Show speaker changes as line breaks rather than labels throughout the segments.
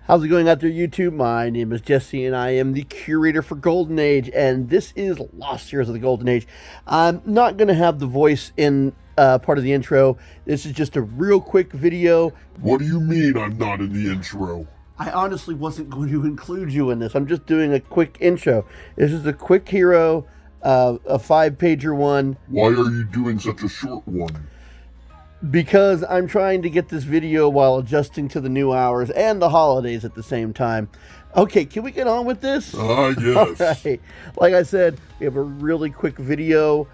How's it going out there, YouTube? My name is Jesse, and I am the curator for Golden Age, and this is Lost Heroes of the Golden Age. I'm not going to have the voice in part of the intro. This is just a real quick video.
What do you mean I'm not in the intro?
I honestly wasn't going to include you in this. I'm just doing a quick intro. This is a quick hero, a 5-pager one.
Why are you doing such a short one?
Because I'm trying to get this video while adjusting to the new hours and the holidays at the same time. Okay, can we get on with this?
Yes.
All right. Like I said, we have a really quick video.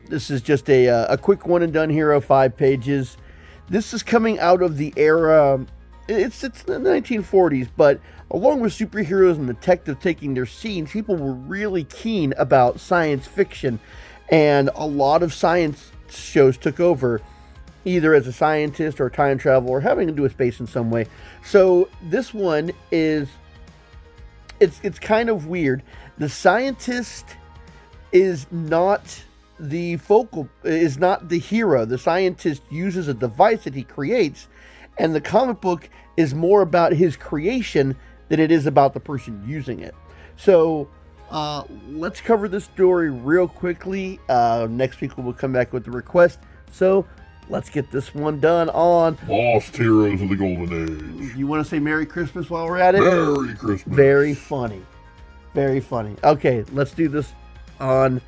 This is just a quick one and done hero, 5 pages. This is coming out of the era, it's the 1940s, but along with superheroes and detectives taking their scenes, people were really keen about science fiction, and a lot of science shows took over, either as a scientist or time travel or having to do with space in some way. So this one is, it's kind of weird. The scientist is not the is not the hero. The scientist uses a device that he creates, and the comic book is more about his creation than it is about the person using it. So let's cover this story real quickly. Next week we'll come back with the request. So let's get this one done on
Lost Heroes of the Golden Age.
You want to say Merry Christmas while we're at it?
Merry Christmas.
Very funny. Very funny. Okay, let's do this on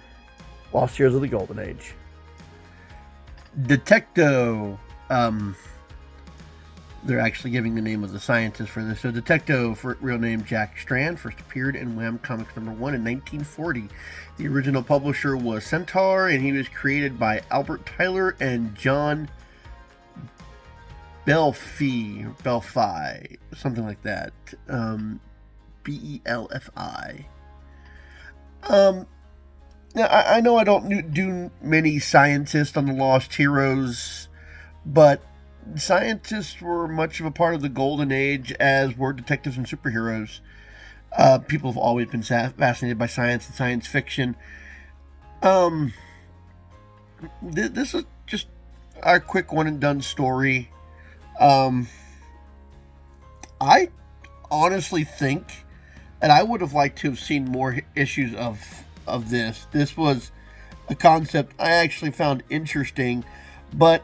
Lost Heroes of the Golden Age. Detecto. They're actually giving the name of the scientist for this. So Detecto, for real name Jack Strand, first appeared in Wham Comics #1 in 1940. The original publisher was Centaur, and he was created by Albert Tyler and John Belfi, something like that. Belfi. Now, I know I don't do many scientists on the Lost Heroes, but scientists were much of a part of the Golden Age, as were detectives and superheroes. People have always been fascinated by science and science fiction. This is just our quick one and done story. I honestly think, and I would have liked to have seen more issues of this. This was a concept I actually found interesting, but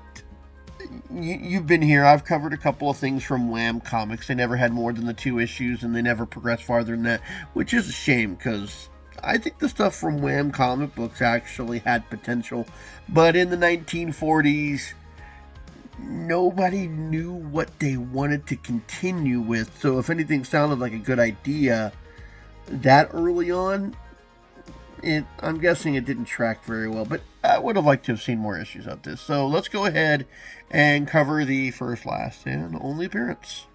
you've been here. I've covered a couple of things from Wham Comics. They never had more than the 2 issues, and they never progressed farther than that, which is a shame, because I think the stuff from Wham comic books actually had potential. But in the 1940s, nobody knew what they wanted to continue with. So if anything sounded like a good idea that early on, I'm guessing it didn't track very well, but I would have liked to have seen more issues of this. So let's go ahead and cover the first, last, and only appearance.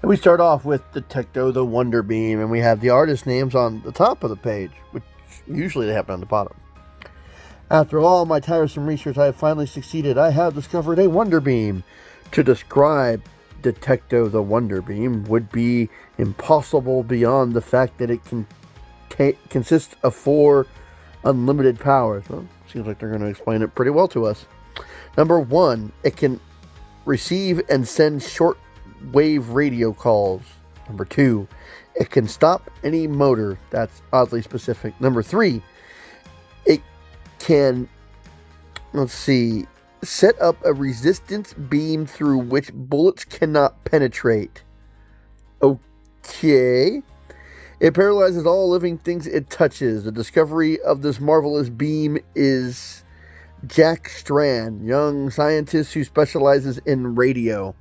And we start off with Detecto the Wonder Beam, and we have the artist names on the top of the page, which usually they happen on the bottom. After all my tiresome research, I have finally succeeded. I have discovered a Wonder Beam. To describe Detecto the Wonder Beam would be impossible beyond the fact that it consists of 4 unlimited powers. Well, seems like they're going to explain it pretty well to us. Number 1, it can receive and send short-wave radio calls. Number 2, it can stop any motor. That's oddly specific. Number 3, it can, set up a resistance beam through which bullets cannot penetrate. Okay. It paralyzes all living things it touches. The discovery of this marvelous beam is Jack Strand, young scientist who specializes in radio.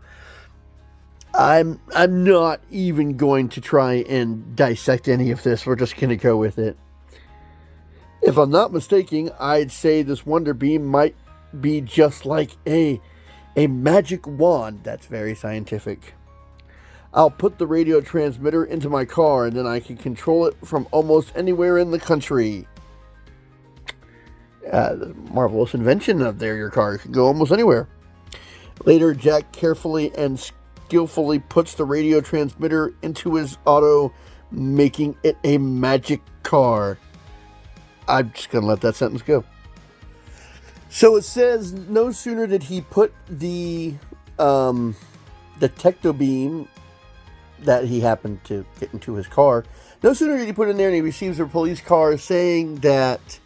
I'm not even going to try and dissect any of this. We're just going to go with it. If I'm not mistaken, I'd say this Wonder Beam might be just like a magic wand. That's very scientific. I'll put the radio transmitter into my car, and then I can control it from almost anywhere in the country. The marvelous invention of your car can go almost anywhere. Later, Jack carefully and skillfully puts the radio transmitter into his auto, making it a magic car. I'm just going to let that sentence go. So it says no sooner did he put the Detecto beam that he happened to get into his car. No sooner did he put it in there and he receives a police car saying that,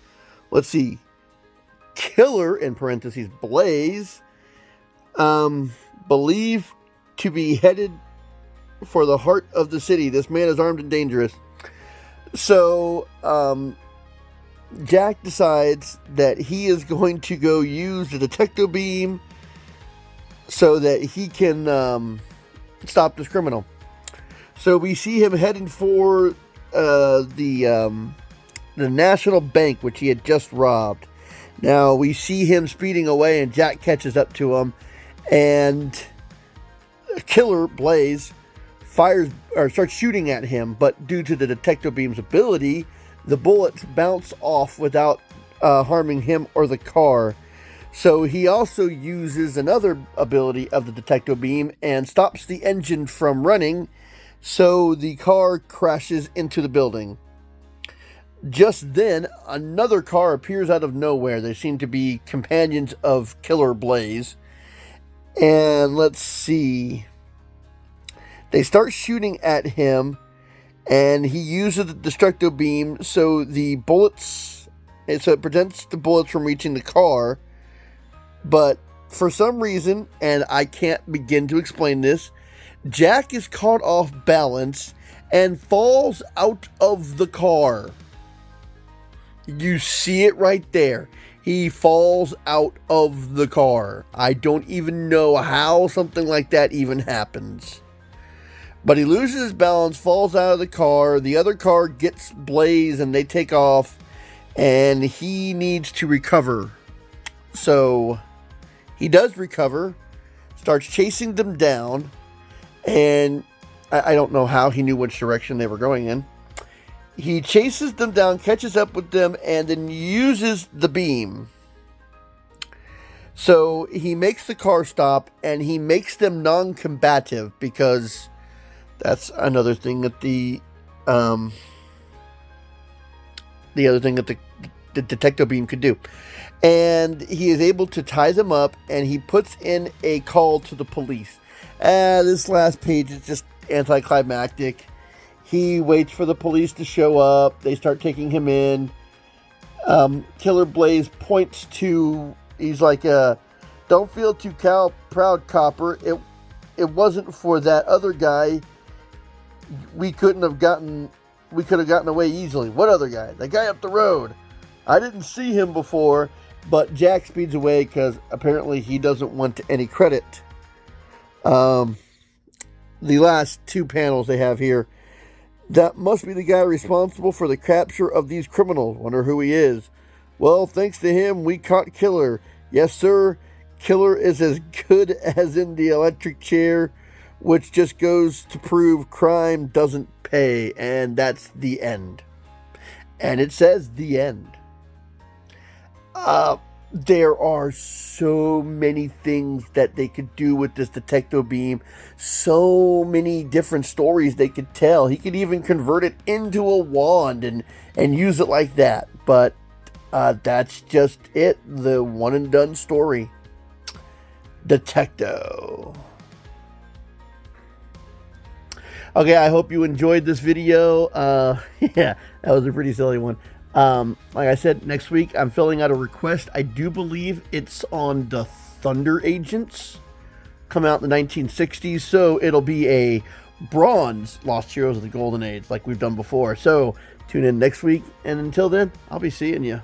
let's see, Killer, in parentheses, Blaze, believed to be headed for the heart of the city. This man is armed and dangerous. So, Jack decides that he is going to go use the Detecto beam so that he can stop this criminal. So we see him heading for the National Bank, which he had just robbed. Now we see him speeding away, and Jack catches up to him, and Killer Blaze fires or starts shooting at him. But due to the Detecto beam's ability, the bullets bounce off without harming him or the car. So he also uses another ability of the Detecto beam and stops the engine from running, so the car crashes into the building. Just then, another car appears out of nowhere. They seem to be companions of Killer Blaze. And let's see. They start shooting at him, and he uses the Detecto beam so the bullets, so it prevents the bullets from reaching the car. But for some reason, and I can't begin to explain this, Jack is caught off balance and falls out of the car. You see it right there. He falls out of the car. I don't even know how something like that even happens. But he loses his balance, falls out of the car. The other car gets Blaze and they take off. And he needs to recover. So he does recover. Starts chasing them down. And I don't know how he knew which direction they were going in. He chases them down, catches up with them, and then uses the beam. So he makes the car stop, and he makes them non-combative, because that's another thing that the other thing that the Detecto beam could do. And he is able to tie them up, and he puts in a call to the police. This last page is just anticlimactic. He waits for the police to show up. They start taking him in. Killer Blaze points to, he's like, don't feel too proud, copper. It wasn't for that other guy. We could have gotten away easily. What other guy? The guy up the road. I didn't see him before, but Jack speeds away because apparently he doesn't want any credit. The last two panels they have here. That must be the guy responsible for the capture of these criminals. Wonder who he is. Well, thanks to him, we caught Killer. Yes, sir. Killer is as good as in the electric chair, which just goes to prove crime doesn't pay. And that's the end. And it says the end. There are so many things that they could do with this Detecto beam. So many different stories they could tell. He could even convert it into a wand and use it like that. But that's just it. The one and done story. Detecto. Okay, I hope you enjoyed this video. Yeah, that was a pretty silly one. Like I said, next week I'm filling out a request. I do believe it's on the Thunder Agents. Come out in the 1960s, so it'll be a bronze Lost Heroes of the Golden Age like we've done before. So tune in next week, and until then, I'll be seeing you.